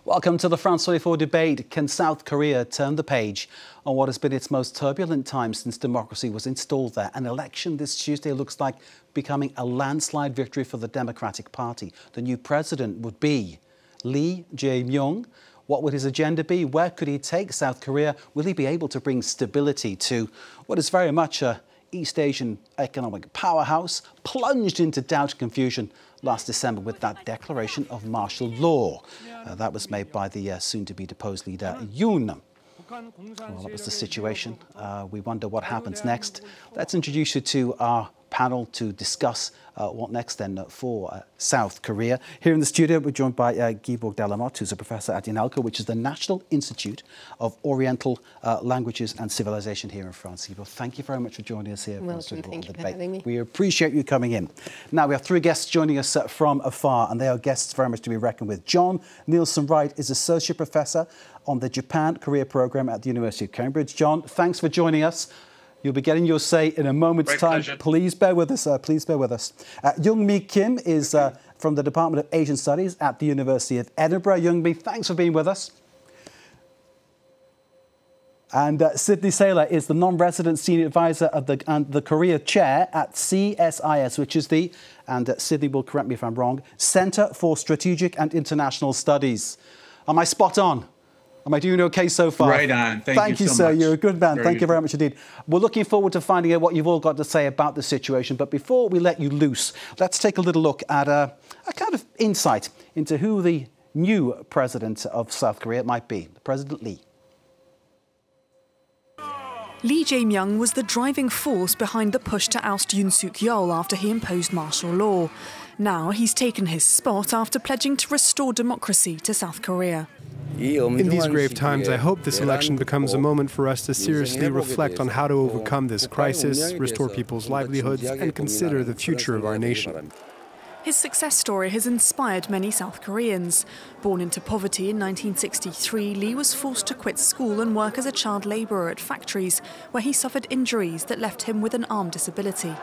Welcome to the France 24 debate. Can South Korea turn the page on what has been its most turbulent time since democracy was installed there? An election this Tuesday looks like becoming a landslide victory for the Democratic Party. The new president would be LeeJae-myung. What would his agenda be? Where could he take South Korea? Will he be able to bring stability to what is very much a East Asian economic powerhouse, plunged into doubt and confusion last December with that declaration of martial law? That was made by the soon-to-be-deposed leader Yoon. Well, that was the situation. We wonder what happens next. Let's introduce you to our panel to discuss what next then for South Korea. Here in the studio, we're joined by Giborg Dalamot, who's a professor at INALCO, which is the National Institute of Oriental Languages and Civilization here in France. Giborg, thank you very much for joining us here. Welcome, thank you for having me. We appreciate you coming in. Now, we have three guests joining us from afar, and they are guests very much to be reckoned with. John Nielsen Wright is Associate Professor on the Japan-Korea Programme at the University of Cambridge. John, thanks for joining us. You'll be getting your say in a moment's time. Pleasure. Please bear with us. Please bear with us. Young-mi Kim is from the Department of Asian Studies at the University of Edinburgh. Young-mi, thanks for being with us. And Sydney Saylor is the non-resident senior advisor of the Korea chair at CSIS, which is the, and Sydney will correct me if I'm wrong, Centre for Strategic and International Studies. Am I spot on? Am I doing okay so far? Right on. Thank you so sir. much. You're a good man. Very Thank you good. very much indeed. We're looking forward to finding out what you've all got to say about the situation. But before we let you loose, let's take a little look at a kind of insight into who the new president of South Korea might be, President Lee. Lee Jae-myung was the driving force behind the push to oust Yoon Suk Yeol after he imposed martial law. Now he's taken his spot after pledging to restore democracy to South Korea. In these grave times, I hope this election becomes a moment for us to seriously reflect on how to overcome this crisis, restore people's livelihoods, and consider the future of our nation. His success story has inspired many South Koreans. Born into poverty in 1963, Lee was forced to quit school and work as a child labourer at factories, where he suffered injuries that left him with an arm disability.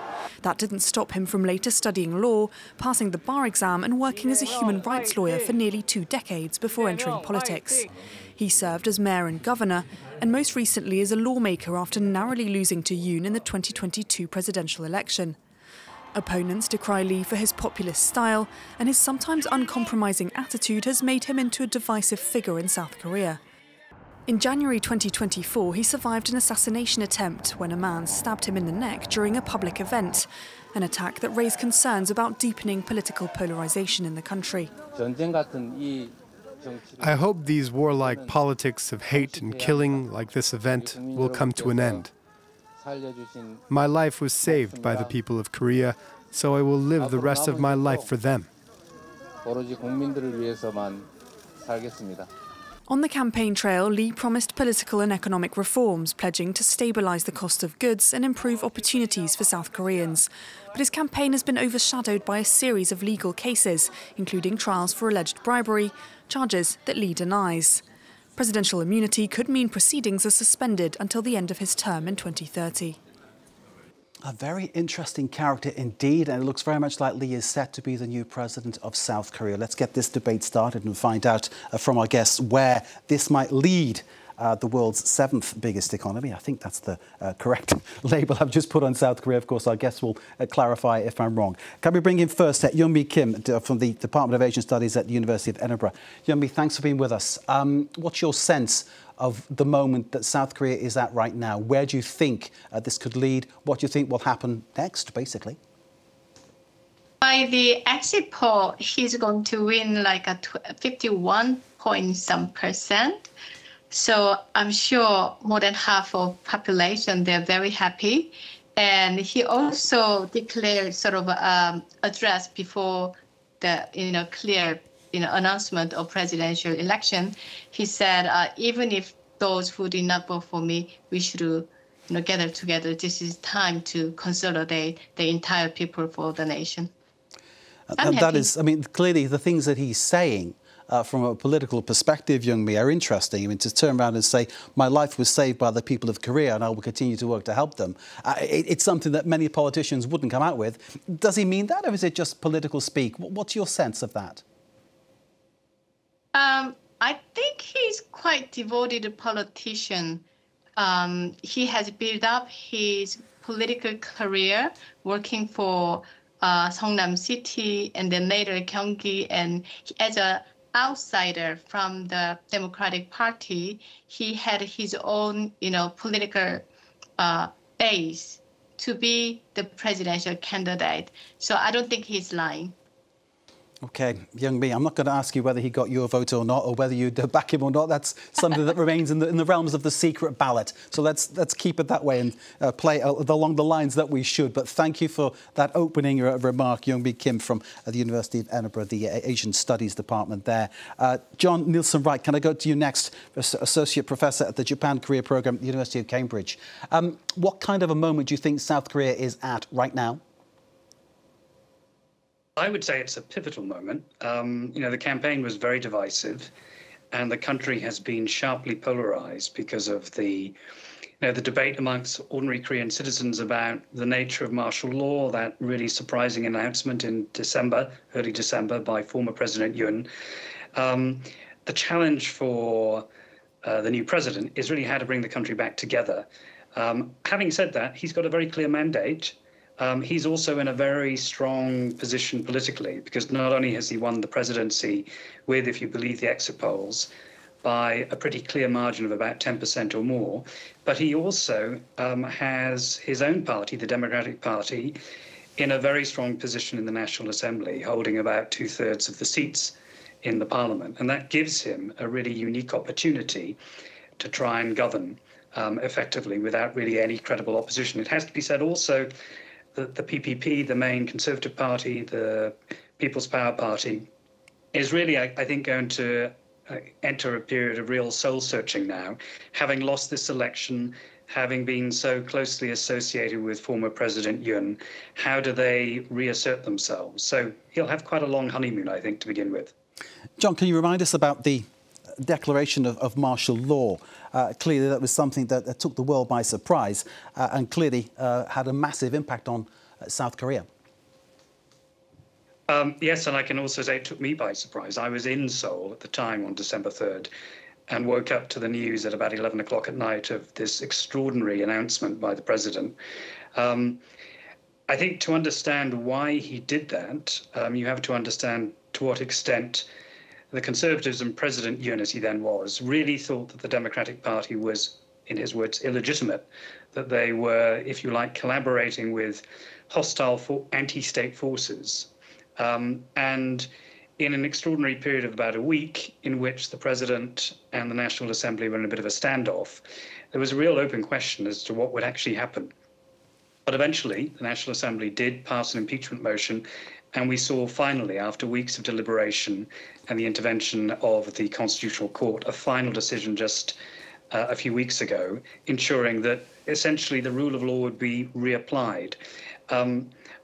That didn't stop him from later studying law, passing the bar exam and working as a human rights lawyer for nearly 2 decades before entering politics. He served as mayor and governor, and most recently as a lawmaker after narrowly losing to Yoon in the 2022 presidential election. Opponents decry Lee for his populist style, and his sometimes uncompromising attitude has made him into a divisive figure in South Korea. In January 2024, he survived an assassination attempt when a man stabbed him in the neck during a public event, an attack that raised concerns about deepening political polarization in the country. I hope these warlike politics of hate and killing, like this event, will come to an end. My life was saved by the people of Korea, so I will live the rest of my life for them. On the campaign trail, Lee promised political and economic reforms, pledging to stabilise the cost of goods and improve opportunities for South Koreans. But his campaign has been overshadowed by a series of legal cases, including trials for alleged bribery, charges that Lee denies. Presidential immunity could mean proceedings are suspended until the end of his term in 2030. A very interesting character indeed, and it looks very much like Lee is set to be the new president of South Korea. Let's get this debate started and find out from our guests where this might lead the world's 7th biggest economy. I think that's the correct label I've just put on South Korea. Of course, our guests will clarify if I'm wrong. Can we bring in first Young-mi Kim from the Department of Asian Studies at the University of Edinburgh. Young-mi, thanks for being with us. What's your sense of the moment that South Korea is at right now? Where do you think this could lead? What do you think will happen next, basically? By the exit poll, he's going to win like a 51 point some %. So I'm sure more than half of population, they're very happy. And he also declared sort of address before the clear announcement of presidential election. He said, even if those who did not vote for me, we should gather together. This is time to consolidate the entire people for the nation. And that is, I mean, clearly the things that he's saying from a political perspective, Young-mi, are interesting. I mean, to turn around and say, my life was saved by the people of Korea and I will continue to work to help them. It's something that many politicians wouldn't come out with. Does he mean that, or is it just political speak? What's your sense of that? I think he's quite devoted politician. He has built up his political career working for Seongnam City and then later Gyeonggi, and as an outsider from the Democratic Party, he had his own, political base to be the presidential candidate. So I don't think he's lying. OK, Young-mi, I'm not going to ask you whether he got your vote or not, or whether you'd back him or not. That's something that remains in the realms of the secret ballot. So let's keep it that way and play along the lines that we should. But thank you for that opening remark, Young-mi Kim from the University of Edinburgh, the Asian Studies Department there. John Nielsen-Wright, can I go to you next? Associate Professor at the Japan-Korea Programme at the University of Cambridge. What kind of a moment do you think South Korea is at right now? I would say it's a pivotal moment. The campaign was very divisive, and the country has been sharply polarized because of the debate amongst ordinary Korean citizens about the nature of martial law, that really surprising announcement in early December, by former President Yoon. The challenge for the new president is really how to bring the country back together. Having said that, he's got a very clear mandate. He's also in a very strong position politically, because not only has he won the presidency with, if you believe the exit polls, by a pretty clear margin of about 10% or more, but he also has his own party, the Democratic Party, in a very strong position in the National Assembly, holding about 2/3 of the seats in the parliament. And that gives him a really unique opportunity to try and govern effectively without really any credible opposition. It has to be said also, the PPP, the main Conservative Party, the People's Power Party, is really, I think, going to enter a period of real soul-searching now, having lost this election, having been so closely associated with former President Yoon. How do they reassert themselves? So he'll have quite a long honeymoon, I think, to begin with. John, can you remind us about the declaration of martial law? Clearly, that was something that took the world by surprise and clearly had a massive impact on South Korea. Yes, and I can also say it took me by surprise. I was in Seoul at the time on December 3rd and woke up to the news at about 11 o'clock at night of this extraordinary announcement by the president. I think to understand why he did that, you have to understand to what extent the Conservatives and President Yoon, as he then was, really thought that the Democratic Party was, in his words, illegitimate, that they were, if you like, collaborating with hostile anti-state forces. And in an extraordinary period of about a week, in which the President and the National Assembly were in a bit of a standoff, there was a real open question as to what would actually happen. But eventually, the National Assembly did pass an impeachment motion, and we saw finally, after weeks of deliberation and the intervention of the Constitutional Court, a final decision just a few weeks ago, ensuring that essentially the rule of law would be reapplied.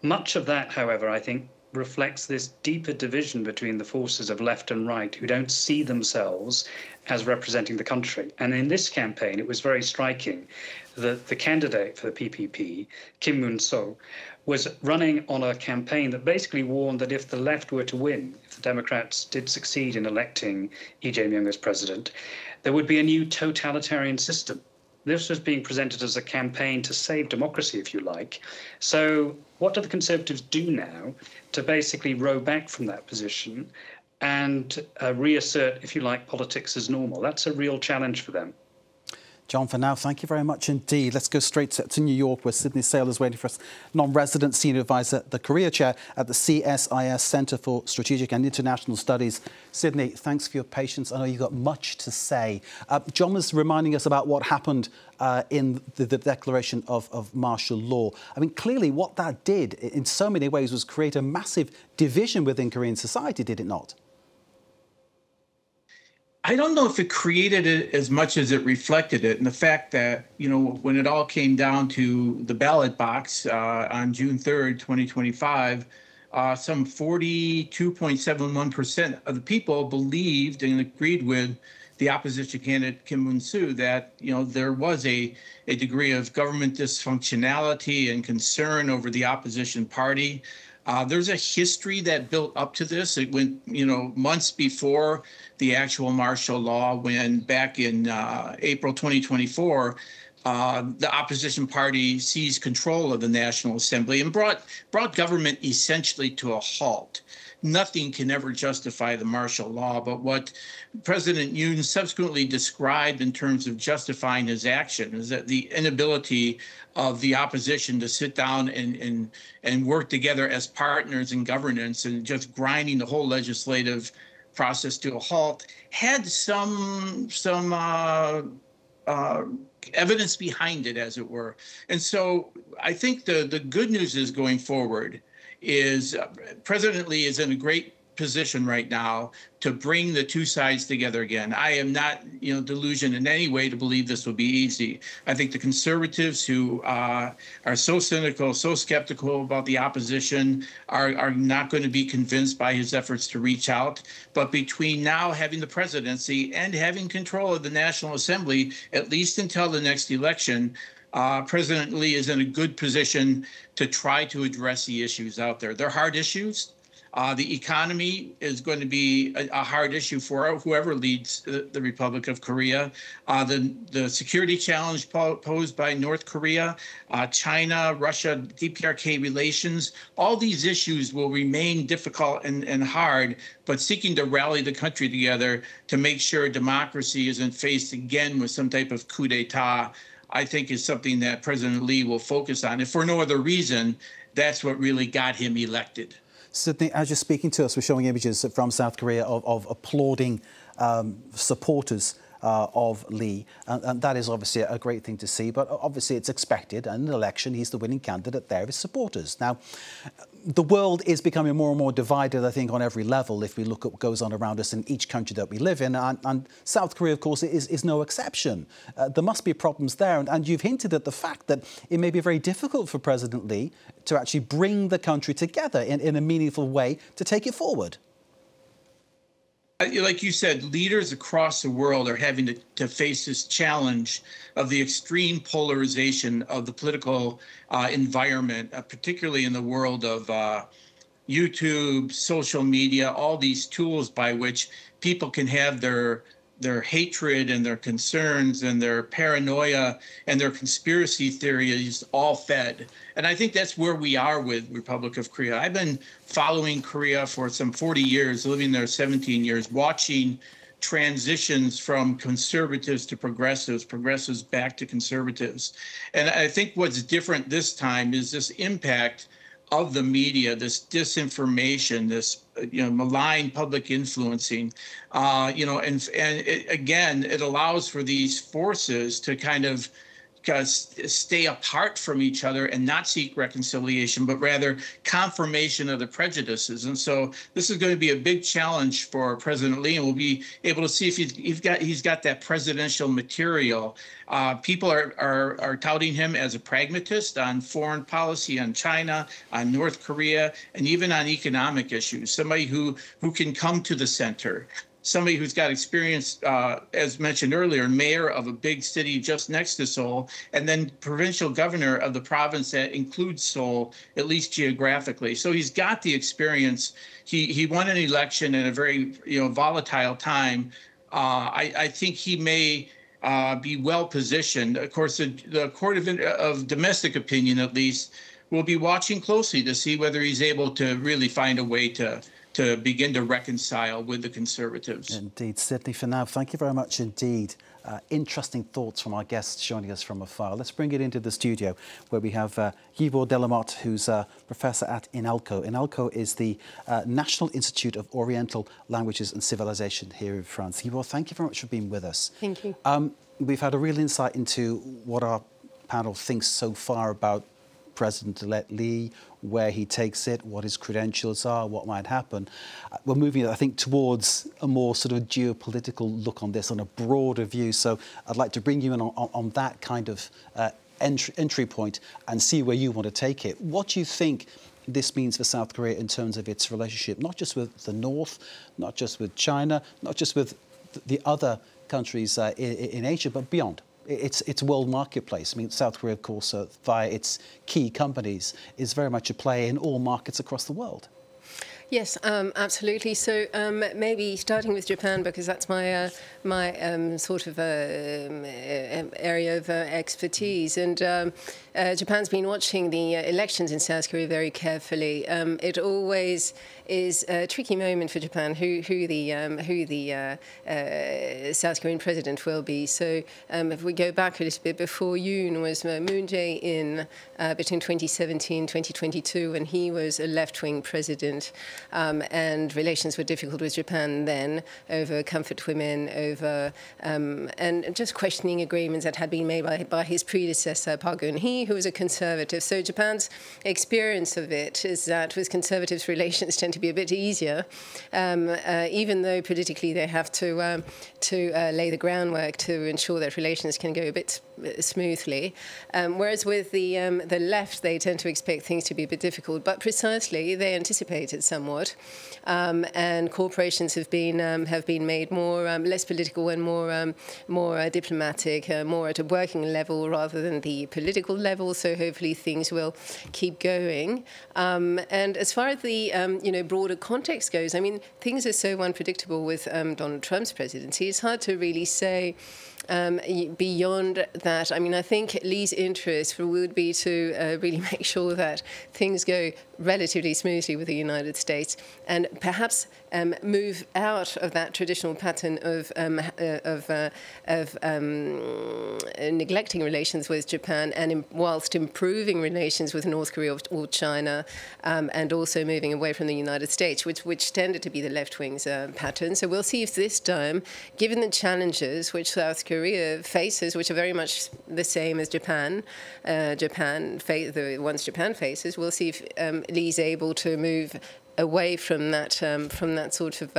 Much of that, however, I think, reflects this deeper division between the forces of left and right, who don't see themselves as representing the country. And in this campaign, it was very striking that the candidate for the PPP, Kim Moon-so, was running on a campaign that basically warned that if the left were to win, if the Democrats did succeed in electing Jae-myung as president, there would be a new totalitarian system. This was being presented as a campaign to save democracy, if you like. So what do the Conservatives do now to basically row back from that position and reassert, if you like, politics as normal? That's a real challenge for them. John, for now, thank you very much indeed. Let's go straight to New York, where Sydney Sale is waiting for us. Non-resident senior advisor, the Korea chair at the CSIS Centre for Strategic and International Studies. Sydney, thanks for your patience. I know you've got much to say. John was reminding us about what happened in the declaration of martial law. I mean, clearly what that did in so many ways was create a massive division within Korean society, did it not? I don't know if it created it as much as it reflected it. And the fact that, when it all came down to the ballot box on June 3rd, 2025, some 42.71% of the people believed and agreed with the opposition candidate, Kim Moon-soo, that, there was a degree of government dysfunctionality and concern over the opposition party. There's a history that built up to this. It went, months before the actual martial law, when back in April 2024, the opposition party seized control of the National Assembly and brought government essentially to a halt. Nothing can ever justify the martial law, but what President Yoon subsequently described in terms of justifying his action is that the inability of the opposition to sit down and work together as partners in governance and just grinding the whole legislative process to a halt had some evidence behind it, as it were. And so I think the good news is going forward is President Lee is in a great position right now to bring the two sides together again. I am not, delusioned in any way to believe this will be easy. I think the conservatives who are so cynical, so skeptical about the opposition are not going to be convinced by his efforts to reach out. But between now having the presidency and having control of the National Assembly, at least until the next election, President Lee is in a good position to try to address the issues out there. They're hard issues. The economy is going to be a hard issue for whoever leads the Republic of Korea. The security challenge posed by North Korea, China, Russia, DPRK relations, all these issues will remain difficult and hard, but seeking to rally the country together to make sure democracy isn't faced again with some type of coup d'etat, I think is something that President Lee will focus on. If for no other reason, that's what really got him elected. Sydney, as you're speaking to us, we're showing images from South Korea of applauding supporters of Lee, and that is obviously a great thing to see, but obviously it's expected. In an election, he's the winning candidate, there his supporters. Now, the world is becoming more and more divided, I think, on every level, if we look at what goes on around us in each country that we live in, and South Korea, of course, is no exception. There must be problems there, and you've hinted at the fact that it may be very difficult for President Lee to actually bring the country together in a meaningful way to take it forward. Like you said, leaders across the world are having to face this challenge of the extreme polarization of the political environment, particularly in the world of YouTube, social media, all these tools by which people can have their hatred and their concerns and their paranoia and their conspiracy theories all fed. And I think that's where we are with Republic of Korea. I've been following Korea for some 40 years, living there 17 years, watching transitions from conservatives to progressives, progressives back to conservatives. And I think what's different this time is this impact of the media, this disinformation, this malign public influencing, and it allows for these forces to kind of stay apart from each other and not seek reconciliation, but rather confirmation of the prejudices. And so this is going to be a big challenge for President Lee, and we'll be able to see if he's got that presidential material. People are touting him as a pragmatist on foreign policy, on China, on North Korea, and even on economic issues. Somebody who can come to the center. Somebody who's got experience, as mentioned earlier, mayor of a big city just next to Seoul, and then provincial governor of the province that includes Seoul, at least geographically. So he's got the experience. He won an election in a very volatile time. I think he may be well positioned. Of course, the Court of Domestic Opinion, at least, will be watching closely to see whether he's able to really find a way to begin to reconcile with the conservatives. Indeed. Sydney, for now, thank you very much indeed. Interesting thoughts from our guests joining us from afar. Let's bring it into the studio where we have Yvon Delamotte, who's a professor at INALCO. INALCO is the National Institute of Oriental Languages and Civilization here in France. Yvon, thank you very much for being with us. Thank you. We've had a real insight into what our panel thinks so far about President-elect Lee, where he takes it, what his credentials are, what might happen. We're moving, I think, towards a more sort of geopolitical look on this, on a broader view. So I'd like to bring you in on that kind of entry point and see where you want to take it. What do you think this means for South Korea in terms of its relationship, not just with the North, not just with China, not just with the other countries in Asia, but beyond? its world marketplace. I mean, South Korea, of course, via its key companies, is very much a player in all markets across the world. Yes, absolutely. So maybe starting with Japan, because that's my sort of area of expertise. And Japan's been watching the elections in South Korea very carefully. It always is a tricky moment for Japan who the South Korean president will be. So if we go back a little bit, before Yoon was Moon Jae-in between 2017 and 2022, when he was a left-wing president. And relations were difficult with Japan then over comfort women, over and just questioning agreements that had been made by his predecessor, Park Geun-hye, who was a conservative. So Japan's experience of it is that with conservatives, relations tend to be a bit easier, even though politically they have to lay the groundwork to ensure that relations can go a bit smoothly. Whereas with the left, they tend to expect things to be a bit difficult. But precisely, they anticipated somewhat. And corporations have been made more less political and more diplomatic, more at a working level rather than the political level. So hopefully things will keep going. And as far as the broader context goes, I mean, things are so unpredictable with Donald Trump's presidency. It's hard to really say. Beyond that, I mean, I think Lee's interest would be to really make sure that things go relatively smoothly with the United States, and perhaps move out of that traditional pattern of neglecting relations with Japan, and whilst improving relations with North Korea or China, and also moving away from the United States, which tended to be the left wing's pattern. So we'll see if this time, given the challenges which South Korea faces, which are very much the same as Japan, the ones Japan faces, we'll see if Lee's able to move away from that sort of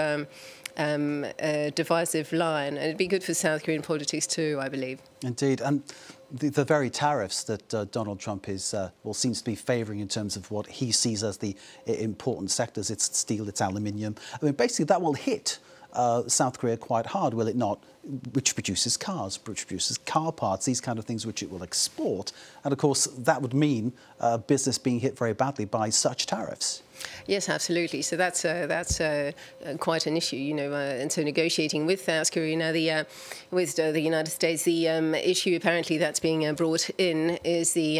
divisive line. And it'd be good for South Korean politics too, I believe. Indeed. And the very tariffs that Donald Trump seems to be favouring in terms of what he sees as the important sectors, it's steel, it's aluminium. I mean, basically that will hit South Korea quite hard, will it not? Which produces cars, which produces car parts, these kind of things which it will export. And of course, that would mean business being hit very badly by such tariffs. Yes, absolutely. So that's quite an issue, and so negotiating with South Korea now, with the United States, the issue apparently that's being brought in is the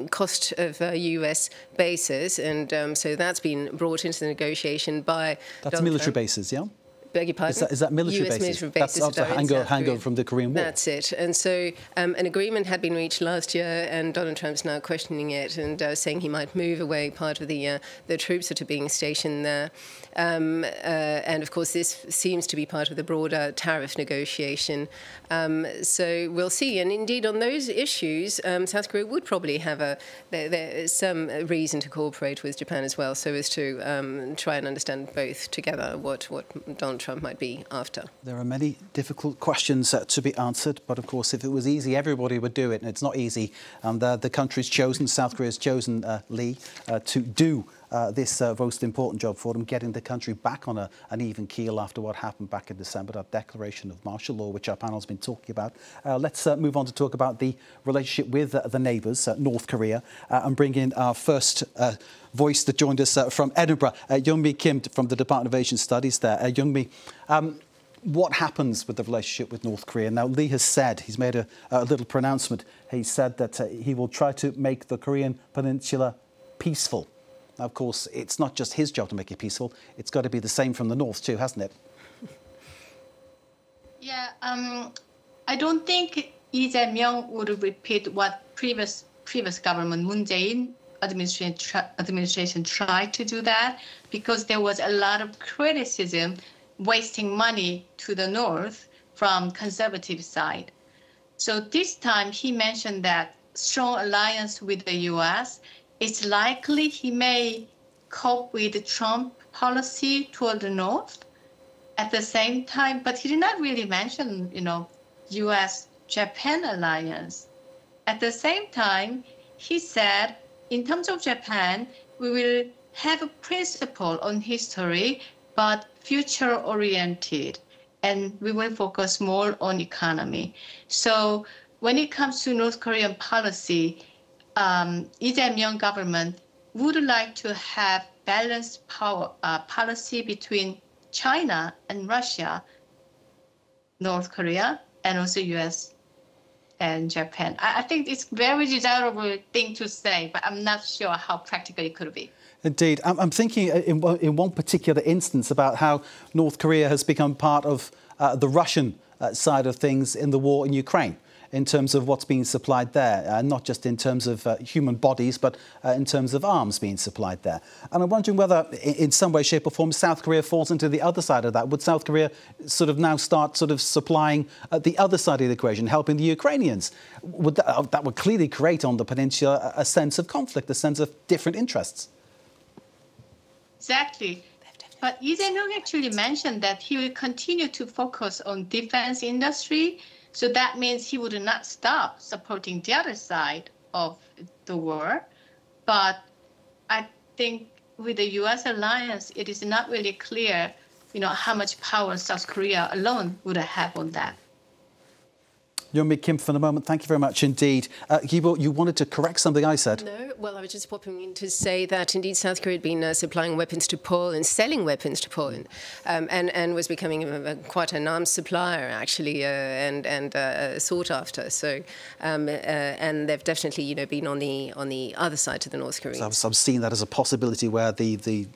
cost of U.S. bases, and so that's been brought into the negotiation by. That's military bases, yeah. Beg your pardon? Is that military US bases? Military bases? That's hangover from the Korean War. That's it. And so an agreement had been reached last year, and Donald Trump's now questioning it and saying he might move away part of the troops that are being stationed there. And of course, this seems to be part of the broader tariff negotiation. So we'll see. And indeed, on those issues, South Korea would probably have some reason to cooperate with Japan as well, so as to try and understand both together what Donald Trump might be after. There are many difficult questions to be answered, but of course, if it was easy, everybody would do it, and it's not easy. And the country's chosen, South Korea's chosen Lee to do this most important job for them, getting the country back on an even keel after what happened back in December, that declaration of martial law, which our panel's been talking about. Let's move on to talk about the relationship with the neighbours, North Korea, and bring in our first voice that joined us from Edinburgh, Young-mi Kim from the Department of Asian Studies there. Young-mi, what happens with the relationship with North Korea? Now, Lee has said, he's made a little pronouncement. He said that he will try to make the Korean peninsula peaceful. Now, of course, it's not just his job to make it peaceful. It's got to be the same from the north too, hasn't it? Yeah, I don't think LeeJae-myung would repeat what previous government, Moon Jae-in administration tried to do that, because there was a lot of criticism wasting money to the north from conservative side. So this time he mentioned that strong alliance with the U.S., it's likely he may cope with the Trump policy toward the north at the same time, but he did not really mention, U.S.-Japan alliance. At the same time, he said, in terms of Japan, we will have a principle on history, but future-oriented. and we will focus more on economy. So when it comes to North Korean policy, Lee-Jae-myung government would like to have balanced power policy between China and Russia, North Korea, and also US and Japan. I think it's very desirable thing to say, but I'm not sure how practical it could be. Indeed. I'm thinking in one particular instance about how North Korea has become part of the Russian side of things in the war in Ukraine, in terms of what's being supplied there, not just in terms of human bodies, but in terms of arms being supplied there. And I'm wondering whether, in some way, shape or form, South Korea falls into the other side of that. Would South Korea sort of now start sort of supplying the other side of the equation, helping the Ukrainians? That would clearly create on the peninsula a sense of conflict, a sense of different interests. Exactly. But Lee-Jae-myung actually mentioned that he will continue to focus on defense industry. So that means he would not stop supporting the other side of the war. But I think with the U.S. alliance, it is not really clear, how much power South Korea alone would have on that. Yoon Kim, for the moment, thank you very much indeed. Gibo, you wanted to correct something I said. No, well, I was just popping in to say that indeed South Korea had been supplying weapons to Poland, selling weapons to Poland, and was becoming quite an arms supplier, actually, and sought after. So, and they've definitely, been on the other side to the North Koreans. So I've seen that as a possibility where the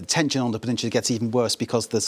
tension on the peninsula gets even worse because the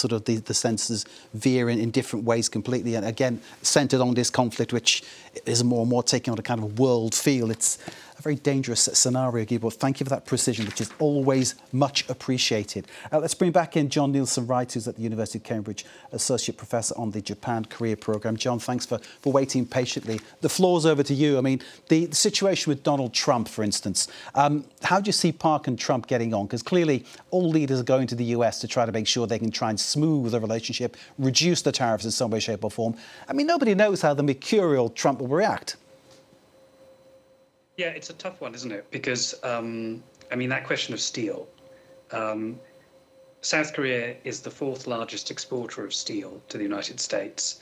senses veer in different ways completely, and again centred on this conflict, which is more and more taking on a kind of world feel. It's a very dangerous scenario, Gibo. Thank you for that precision, which is always much appreciated. Let's bring back in John Nielsen-Wright, who's at the University of Cambridge, Associate Professor on the Japan-Korea programme. John, thanks for waiting patiently. The floor's over to you. I mean, the situation with Donald Trump, for instance, how do you see Park and Trump getting on? Because clearly all leaders are going to the US to try to make sure they can try and smooth the relationship, reduce the tariffs in some way, shape or form. I mean, nobody knows how the mercurial Trump will react. Yeah, it's a tough one, isn't it? Because, that question of steel. South Korea is the fourth largest exporter of steel to the United States.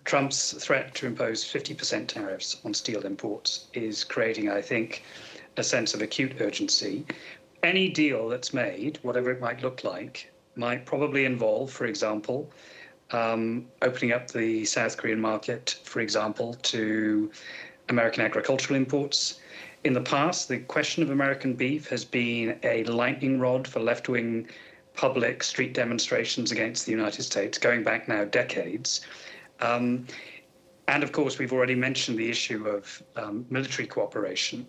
Trump's threat to impose 50% tariffs on steel imports is creating, I think, a sense of acute urgency. Any deal that's made, whatever it might look like, might probably involve, for example, opening up the South Korean market, for example, to American agricultural imports. In the past, the question of American beef has been a lightning rod for left-wing public street demonstrations against the United States, going back now decades. And of course, we've already mentioned the issue of military cooperation.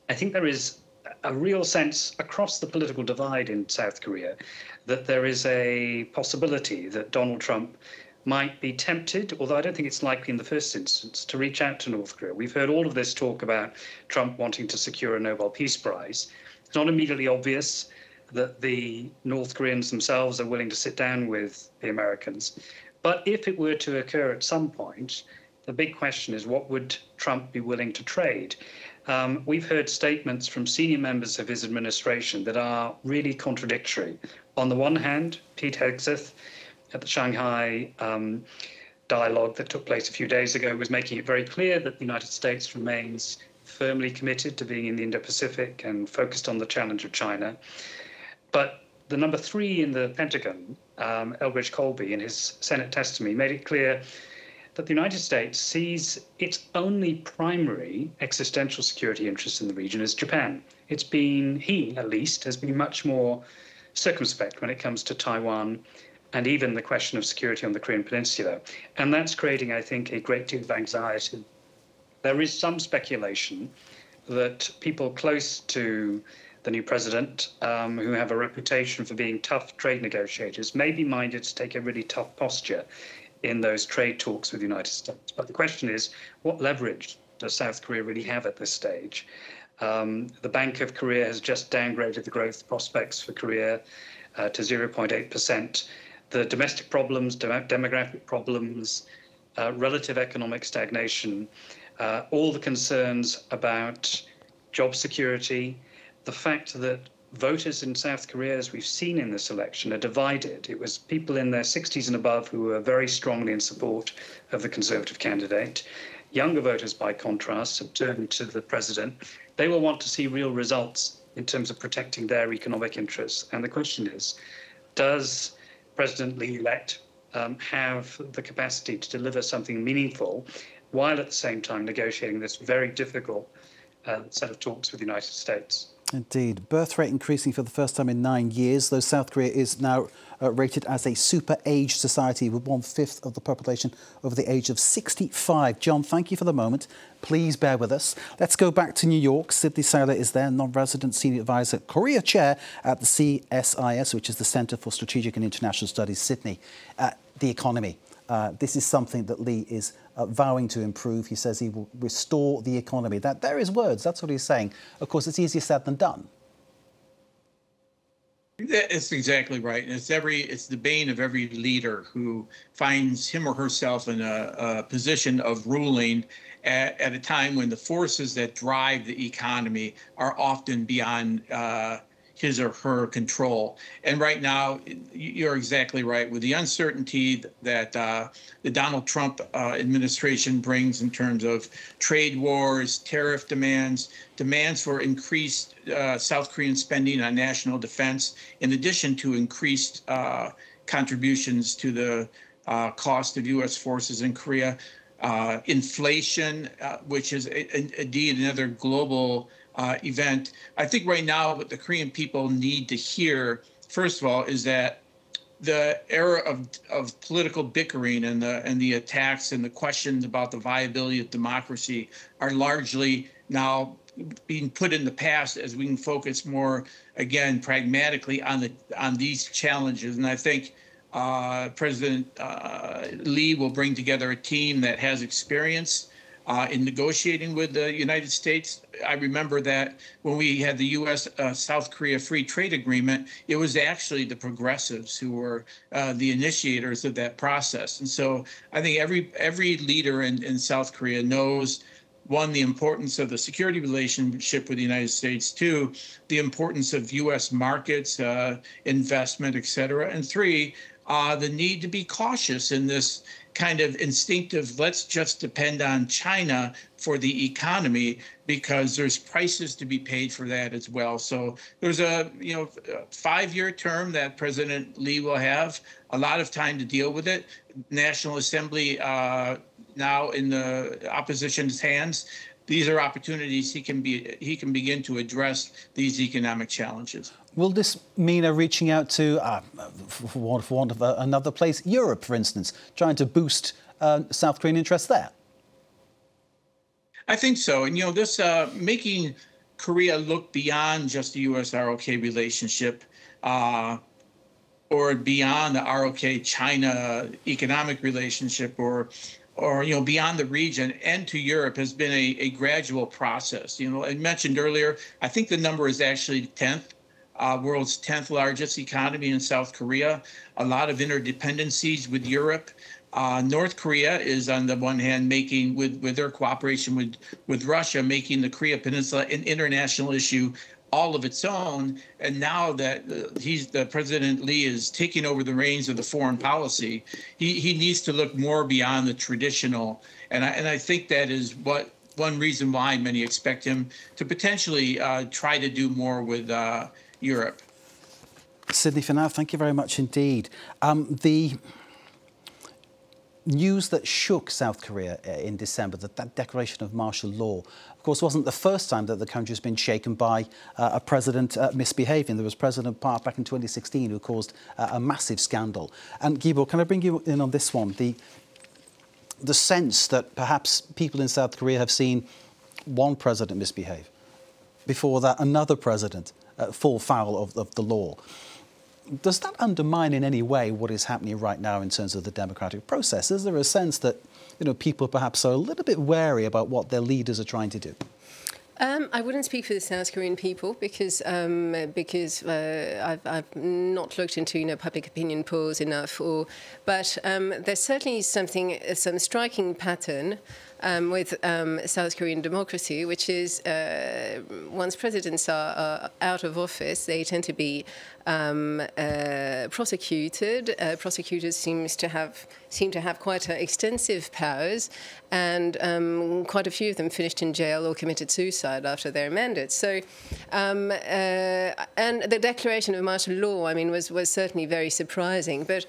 I think there is a real sense across the political divide in South Korea that there is a possibility that Donald Trump might be tempted, although I don't think it's likely in the first instance, to reach out to North Korea. We've heard all of this talk about Trump wanting to secure a Nobel Peace Prize. It's not immediately obvious that the North Koreans themselves are willing to sit down with the Americans. But if it were to occur at some point, the big question is, what would Trump be willing to trade? We've heard statements from senior members of his administration that are really contradictory. On the one hand, Pete Hegseth, at the Shanghai dialogue that took place a few days ago, was making it very clear that the United States remains firmly committed to being in the Indo-Pacific and focused on the challenge of China. But the number three in the Pentagon, Elbridge Colby, in his Senate testimony, made it clear that the United States sees its only primary existential security interest in the region as Japan. It's been, he at least, has been much more circumspect when it comes to Taiwan and even the question of security on the Korean Peninsula. And that's creating, I think, a great deal of anxiety. There is some speculation that people close to the new president, who have a reputation for being tough trade negotiators, may be minded to take a really tough posture in those trade talks with the United States. But the question is, what leverage does South Korea really have at this stage? The Bank of Korea has just downgraded the growth prospects for Korea to 0.8%. The domestic problems, demographic problems, relative economic stagnation, all the concerns about job security, the fact that voters in South Korea, as we've seen in this election, are divided. It was people in their 60s and above who were very strongly in support of the Conservative candidate. Younger voters, by contrast, have turned to the president. They will want to see real results in terms of protecting their economic interests. And the question is, does President Lee-elect have the capacity to deliver something meaningful while at the same time negotiating this very difficult set of talks with the United States? Indeed. Birth rate increasing for the first time in 9 years, though South Korea is now rated as a super-aged society with 1/5 of the population over the age of 65. John, thank you for the moment. Please bear with us. Let's go back to New York. Sydney Saylor is there, non-resident senior advisor, Korea chair at the CSIS, which is the Centre for Strategic and International Studies, Sydney. The economy. This is something that Lee is vowing to improve. He says he will restore the economy. They're his words. That's what he's saying. Of course, it's easier said than done. That's exactly right. And it's the bane of every leader who finds him or herself in a position of ruling at a time when the forces that drive the economy are often beyond his or her control. And right now, you're exactly right. With the uncertainty that the Donald Trump administration brings in terms of trade wars, tariff demands for increased South Korean spending on national defense, in addition to increased contributions to the cost of U.S. forces in Korea, inflation, which is indeed another global event. I think right now what the Korean people need to hear, first of all, is that the era of political bickering and the attacks and the questions about the viability of democracy are largely now being put in the past as we can focus more, again, pragmatically on these challenges. And I think President Lee will bring together a team that has experience in negotiating with the United States. I remember that when we had the U.S.-South Korea Free Trade Agreement, it was actually the progressives who were the initiators of that process. And so I think every leader in South Korea knows, one, the importance of the security relationship with the United States, two, the importance of U.S. markets, investment, et cetera, and three, the need to be cautious in this kind of instinctive, let's just depend on China for the economy, because there's prices to be paid for that as well. So there's a 5-year term that President Lee will have, a lot of time to deal with it. National Assembly now in the opposition's hands. These are opportunities he can begin to address these economic challenges. Will this mean reaching out to, for want of another place, Europe, for instance, trying to boost South Korean interests there? I think so. And, this making Korea look beyond just the U.S.-ROK relationship or beyond the ROK-China economic relationship or beyond the region and to Europe has been a gradual process. I mentioned earlier, I think the number is actually 10th. World's 10th largest economy in South Korea, a lot of interdependencies with Europe. North Korea is, on the one hand, making, with their cooperation with Russia, making the Korea Peninsula an international issue all of its own. And now that the President Lee is taking over the reins of the foreign policy, he needs to look more beyond the traditional. And I think that is one reason why many expect him to potentially try to do more with Europe. Sydney, for now, thank you very much indeed. The news that shook South Korea in December, that declaration of martial law, of course, wasn't the first time that the country has been shaken by a president misbehaving. There was President Park back in 2016 who caused a massive scandal. And Gibo, can I bring you in on this one? The sense that perhaps people in South Korea have seen one president misbehave, before that another president fall foul of the law. Does that undermine in any way what is happening right now in terms of the democratic process? Is there a sense that people perhaps are a little bit wary about what their leaders are trying to do? I wouldn't speak for the South Korean people because I've not looked into public opinion polls enough. But there's certainly some striking pattern with South Korean democracy, which is once presidents are out of office, they tend to be prosecuted. Prosecutors seem to have quite extensive powers, and quite a few of them finished in jail or committed suicide after their mandates. So, and the declaration of martial law, I mean, was certainly very surprising. But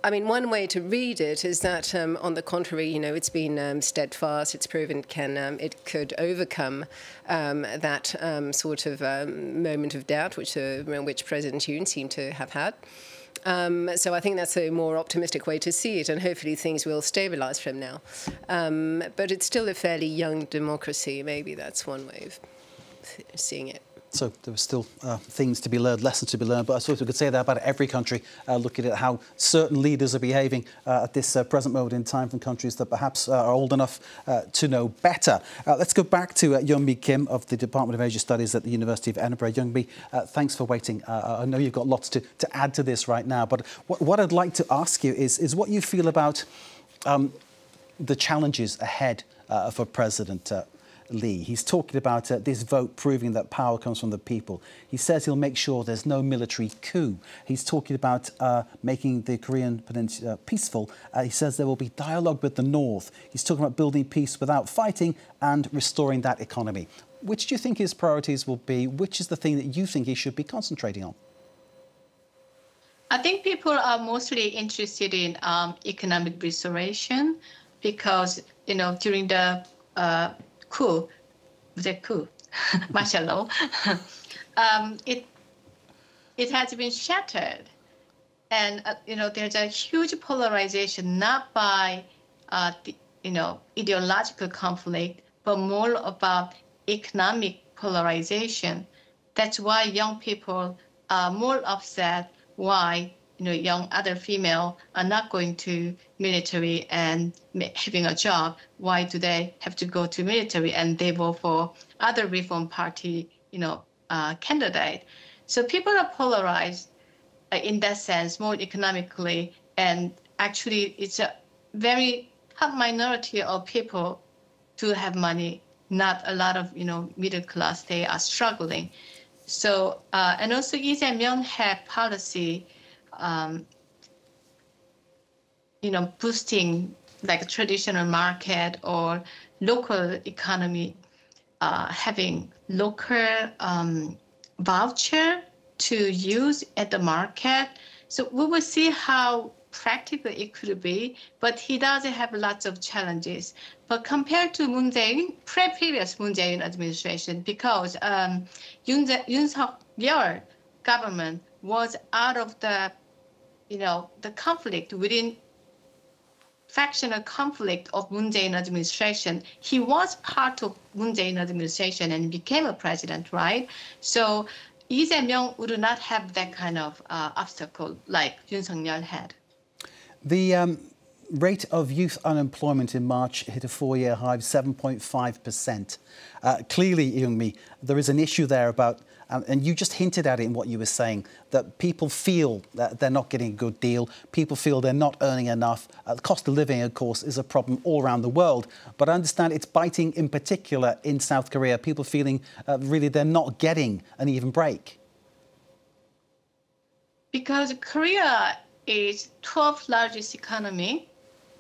I mean, one way to read it is that, on the contrary, you know, it's been steadfast. It's proven it could overcome that sort of moment of doubt which President Yoon seemed to have had. So I think that's a more optimistic way to see it, and hopefully things will stabilise from now. But it's still a fairly young democracy. Maybe that's one way of seeing it. So there were still things to be learned, lessons to be learned, but I suppose we could say that about every country, looking at how certain leaders are behaving at this present moment in time from countries that perhaps are old enough to know better. Let's go back to Young-mi Kim of the Department of Asia Studies at the University of Edinburgh. Young-mi, thanks for waiting. I know you've got lots to add to this right now, but what I'd like to ask you is what you feel about the challenges ahead for President Lee. He's talking about this vote proving that power comes from the people. He says he'll make sure there's no military coup. He's talking about making the Korean Peninsula peaceful. He says there will be dialogue with the North. He's talking about building peace without fighting and restoring that economy. Which do you think his priorities will be? Which is the thing that you think he should be concentrating on? I think people are mostly interested in economic restoration because, you know, during the martial law, it has been shattered, and you know, there's a huge polarization, not by ideological conflict, but more about economic polarization. That's why young people are more upset. Why young other female are not going to military and having a job? Why do they have to go to military and they vote for other reform party, candidate? So people are polarized in that sense, more economically, and actually it's a very top minority of people to have money. Not a lot of middle class. They are struggling. So and also Jae-myung had policy. Boosting like traditional market or local economy, having local voucher to use at the market. So we will see how practical it could be, but he does have lots of challenges. But compared to Moon Jae-in, previous Moon Jae-in administration, because Yoon Suk Yeol government was out of the the conflict within factional conflict of Moon Jae-in administration. He was part of Moon Jae-in administration and became a president, right? So Jae-myung would not have that kind of obstacle like Yoon Suk Yeol had. The rate of youth unemployment in March hit a four-year high of 7.5%. Clearly, Young-mi, there is an issue there about, and you just hinted at it in what you were saying, that people feel that they're not getting a good deal. People feel they're not earning enough. The cost of living, of course, is a problem all around the world. But I understand it's biting in particular in South Korea. People feeling really they're not getting an even break. Because Korea is 12th largest economy,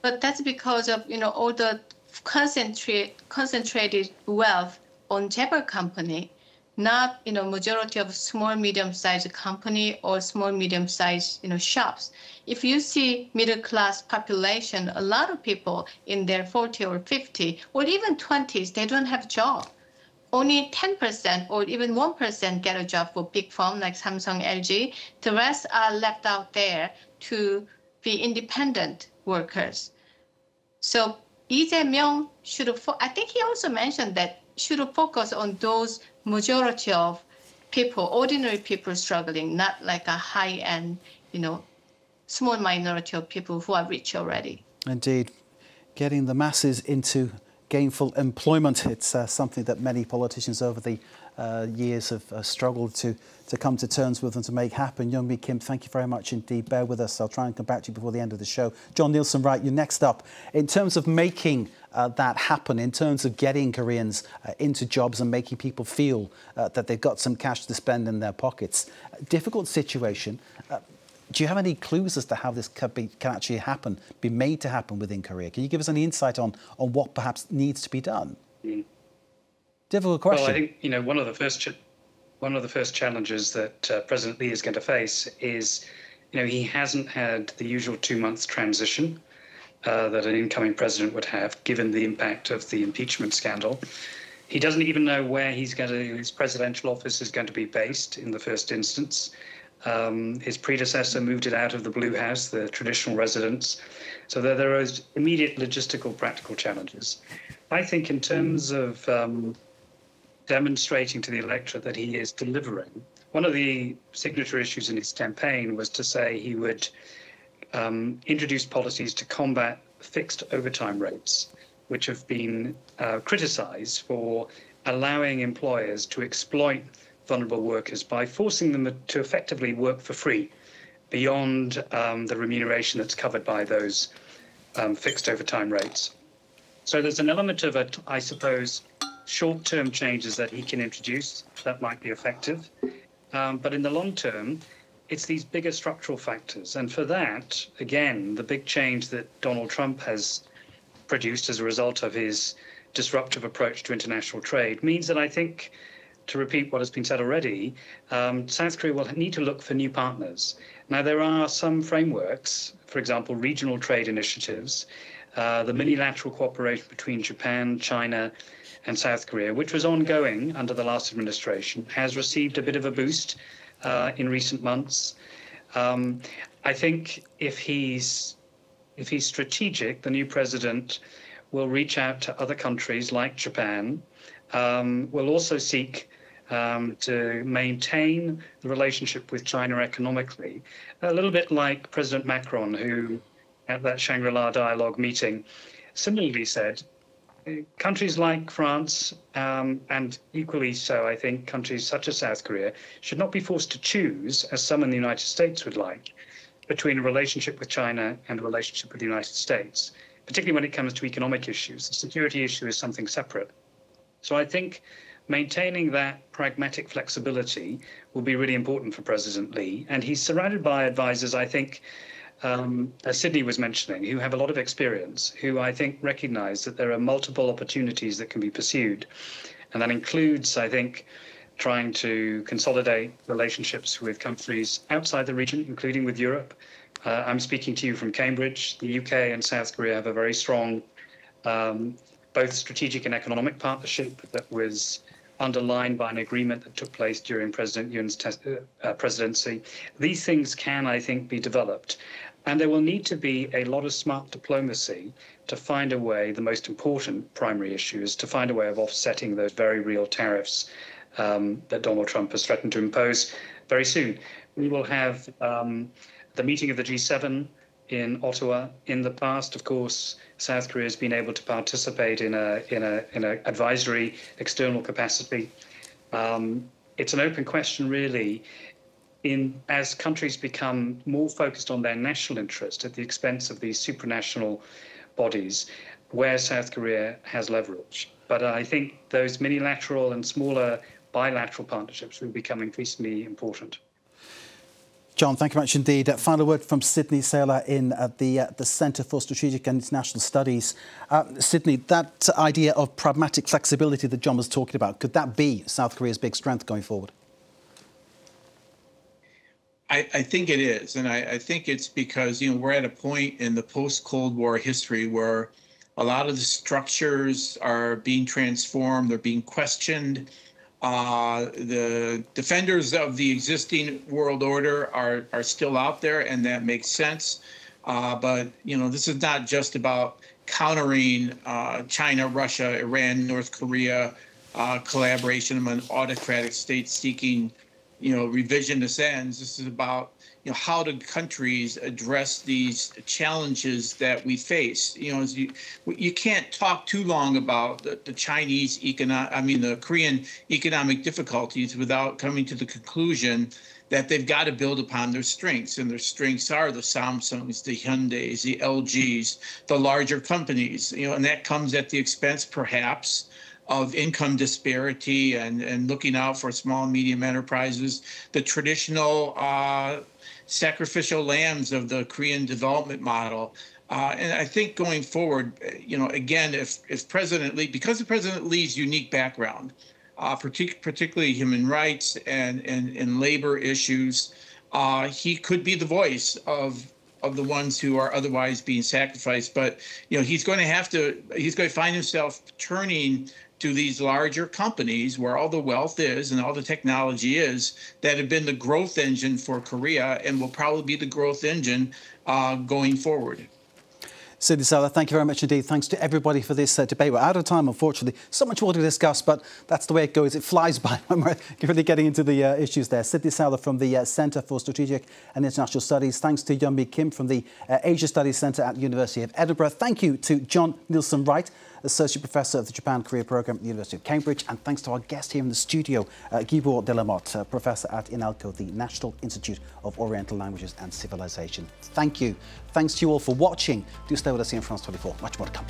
but that's because of all the concentrated wealth on Jaeger company, not majority of small medium-sized company or small medium-sized shops. If you see middle class population, a lot of people in their 40 or 50 or even 20s, they don't have job. Only 10% or even 1% get a job for big firm like Samsung, LG. The rest are left out there to be independent workers. So Jae-myung should, I think he also mentioned that, should focus on those majority of people, ordinary people struggling, not like a high-end, small minority of people who are rich already. Indeed. Getting the masses into gainful employment. It's something that many politicians over the years have struggled to come to terms with and to make happen. Young-mi Kim, thank you very much indeed. Bear with us. I'll try and come back to you before the end of the show. John Nielsen-Wright, you're next up. In terms of making that happen, in terms of getting Koreans into jobs and making people feel that they've got some cash to spend in their pockets, difficult situation. Do you have any clues as to how this can actually happen, be made to happen within Korea? Can you give us any insight on what perhaps needs to be done? Difficult question. Well, I think one of the first challenges that President Lee is going to face is, he hasn't had the usual 2 months transition that an incoming president would have, given the impact of the impeachment scandal. He doesn't even know where his presidential office is going to be based in the first instance. His predecessor moved it out of the Blue House, the traditional residence. So there are immediate logistical, practical challenges. I think in terms of demonstrating to the electorate that he is delivering, one of the signature issues in his campaign was to say he would introduce policies to combat fixed overtime rates, which have been criticized for allowing employers to exploit vulnerable workers by forcing them to effectively work for free beyond the remuneration that's covered by those fixed overtime rates. So there's an element of, I suppose, short-term changes that he can introduce that might be effective. But in the long term, it's these bigger structural factors. And for that, again, the big change that Donald Trump has produced as a result of his disruptive approach to international trade means that I think, to repeat what has been said already, South Korea will need to look for new partners. Now, there are some frameworks, for example, regional trade initiatives, the multilateral cooperation between Japan, China, and South Korea, which was ongoing under the last administration, has received a bit of a boost in recent months. I think if he's strategic, the new president will reach out to other countries like Japan, will also seek to maintain the relationship with China economically, a little bit like President Macron, who at that Shangri-La dialogue meeting similarly said, countries like France, and equally so, I think, countries such as South Korea, should not be forced to choose, as some in the United States would like, between a relationship with China and a relationship with the United States, particularly when it comes to economic issues. The security issue is something separate. So I think maintaining that pragmatic flexibility will be really important for President Lee. And he's surrounded by advisors, I think, as Sydney was mentioning, who have a lot of experience, who I think recognize that there are multiple opportunities that can be pursued. And that includes, I think, trying to consolidate relationships with countries outside the region, including with Europe. I'm speaking to you from Cambridge. The UK and South Korea have a very strong both strategic and economic partnership that was underlined by an agreement that took place during President Yoon's presidency. These things can, I think, be developed. And there will need to be a lot of smart diplomacy to find a way, the most important primary issue is to find a way of offsetting those very real tariffs that Donald Trump has threatened to impose very soon. We will have the meeting of the G7 in Ottawa. In the past, of course, South Korea has been able to participate in an advisory external capacity. It's an open question, really, as countries become more focused on their national interest at the expense of these supranational bodies, where South Korea has leverage. But I think those minilateral and smaller bilateral partnerships will become increasingly important. John, thank you very much indeed. Final word from Sydney Saylor in the Centre for Strategic and International Studies. Sydney, that idea of pragmatic flexibility that John was talking about, could that be South Korea's big strength going forward? I think it is. And I think it's because, we're at a point in the post-Cold War history where a lot of the structures are being transformed, they're being questioned. The defenders of the existing world order are still out there, and that makes sense. But, this is not just about countering China, Russia, Iran, North Korea, collaboration among autocratic states seeking revisionist ends. This is about, how do countries address these challenges that we face? You can't talk too long about the the Korean economic difficulties without coming to the conclusion that they've got to build upon their strengths, and their strengths are the Samsungs, the Hyundais, the LGs, the larger companies, and that comes at the expense, perhaps, of income disparity and looking out for small and medium enterprises, the traditional sacrificial lambs of the Korean development model. And I think going forward, again, if President Lee, because of President Lee's unique background, particularly human rights and labor issues, he could be the voice of the ones who are otherwise being sacrificed. But he's going to find himself turning to these larger companies where all the wealth is and all the technology is, that have been the growth engine for Korea and will probably be the growth engine going forward. Sidney Souther, thank you very much indeed. Thanks to everybody for this debate. We're out of time, unfortunately. So much more to discuss, but that's the way it goes. It flies by when we're really getting into the issues there. Sidney Souther from the Centre for Strategic and International Studies. Thanks to Yeon-mi Kim from the Asia Studies Centre at the University of Edinburgh. Thank you to John Nielsen-Wright, Associate Professor of the Japan-Korea Programme at the University of Cambridge. And thanks to our guest here in the studio, Guibor Delamotte, Professor at INALCO, the National Institute of Oriental Languages and Civilization. Thank you. Thanks to you all for watching. Do stay with us here in France 24. Much more to come.